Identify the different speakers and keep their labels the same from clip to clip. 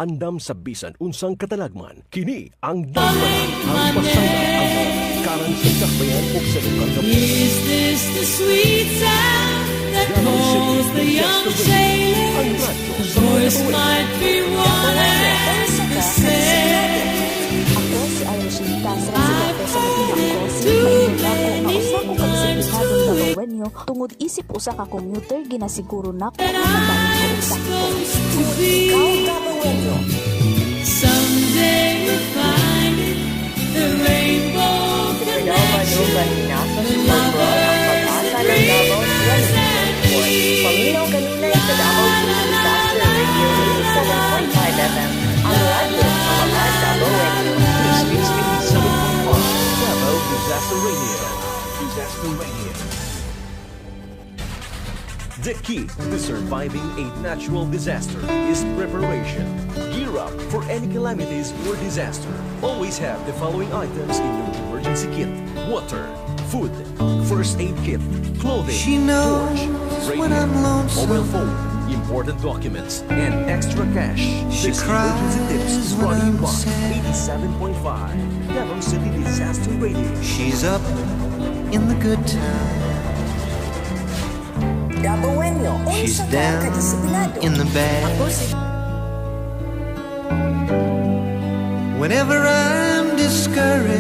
Speaker 1: andam sa bisan unsang katalagman. Kini ang dagman ang pasaya ang karan sa sakbayan o sa lugar na
Speaker 2: Is this the sweet sound that calls the young sailor? The voice might be one and the same.
Speaker 3: Ako si Arisita sa residente sa Matinangos. Maingon ako nga usa ko kadisiplinadong Davaoenyo tungod isip usa ka commuter ginasiguro na ko ang mabahin ko usa ko. Ikaw Davaoenyo.
Speaker 2: Someday we'll find it, the rainbow connection, the lover dreams and peace.
Speaker 4: Paminaw kanunay sa Davao City Disaster Radio 87.5 AM. Ang radyo sa mga Davaoenyo.
Speaker 1: This is 87.5 Davao Disaster Radio. Disaster Radio. The key to surviving a natural disaster is preparation. Gear up for any calamities or disaster. Always have the following items in your emergency kit: water, food, first aid kit, clothing, torch, radio, mobile phone, important documents, and extra cash. This emergency tips is brought to you by 87.5 Davao City Disaster Radio.
Speaker 5: She's up in the good times.
Speaker 4: Davaoenyo,
Speaker 5: She's down in the bad. Whenever I'm discouraged,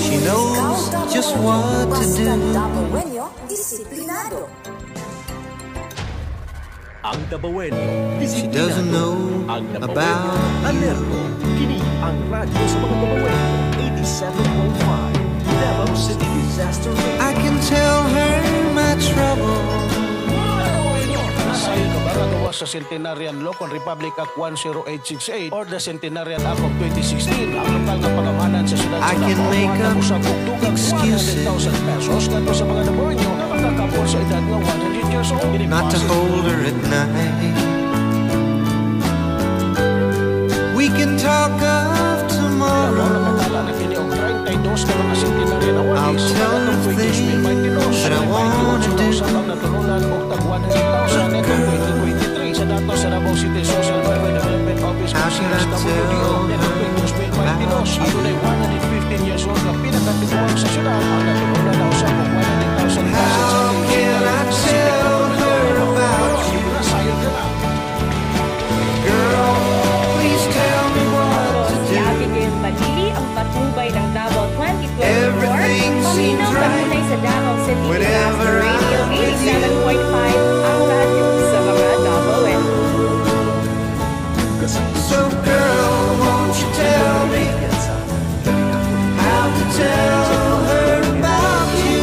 Speaker 5: she knows just what to do.
Speaker 4: Davaoenyo, disiplinado.
Speaker 1: Ang Davaoenyo,
Speaker 5: She doesn't know
Speaker 1: ang
Speaker 5: about
Speaker 1: Alerto. Kini ang radyo sa mga Davaoenyo 87.5 Davao City Disaster Radio.
Speaker 5: I can tell her my trouble.
Speaker 6: Sayo ka ba gawa sa Centenarian Law on Republic Act 10868 or the Centenarian Act of 2016 ang lokal na pangamanan sa siyudad
Speaker 5: I can make up excuses
Speaker 6: 100,000 pesos kanto sa mga Davaoenyo na magkakapon sa edad ng 100 years old.
Speaker 5: not to hold her at night. We can talk of tomorrow. I'll tell her things that I want to do. How should I tell her about you? Girl, please tell me what to do.
Speaker 7: Ang patnubay ng Davao 2024.
Speaker 5: Everything seems
Speaker 7: Paminaw
Speaker 5: right
Speaker 7: kanunay sa Davao City
Speaker 5: whenever
Speaker 7: Disaster Radio
Speaker 5: I'm with you.
Speaker 7: 87.5 ang radyo sa mga Davaoenyo.
Speaker 5: So girl, won't you tell me how to tell her about you?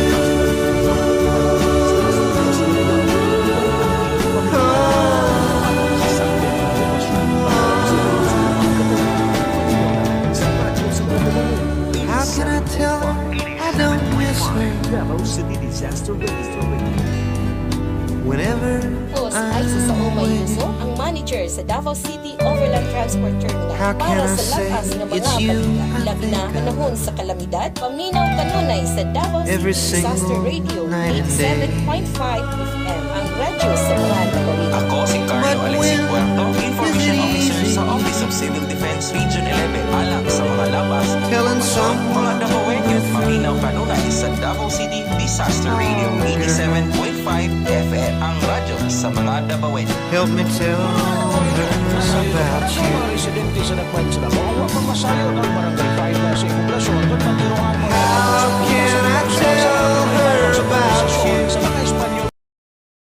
Speaker 5: How can I tell her I don't miss her?
Speaker 1: Davao City Disaster Radio.
Speaker 5: Whenever
Speaker 3: Ako si Aiza sa Umay Yuso, ang manager sa Davao City Overland Transport Terminal
Speaker 5: How can
Speaker 3: para
Speaker 5: I
Speaker 3: sa
Speaker 5: say
Speaker 3: lakas ng mga
Speaker 5: it's you
Speaker 3: balita.
Speaker 5: I
Speaker 3: Labi
Speaker 5: think
Speaker 3: na panahon sa kalamidad, paminaw kanunay sa Davao
Speaker 5: Every
Speaker 3: City Disaster
Speaker 5: single
Speaker 3: Radio
Speaker 5: night and day.
Speaker 3: 87.5 FM, ang radyo sa mga Davaoenyo.
Speaker 8: Ako si Carlo
Speaker 5: But
Speaker 8: Alexis
Speaker 5: when
Speaker 8: Puerto, Information
Speaker 5: is it
Speaker 8: Officer
Speaker 5: easy?
Speaker 8: sa Office of Civil Defense Region 11. Alam sa mga labas,
Speaker 5: telling
Speaker 8: mga
Speaker 5: someone
Speaker 8: Davaoenyo, maminaw kanunay sa Davao City Disaster Radio 87.5 FM, ang radyo sa mga Davaoenyo.
Speaker 5: help me tell her about you?
Speaker 6: Mga residente sa Nagpahit sa Davao, huwag pamasayo ng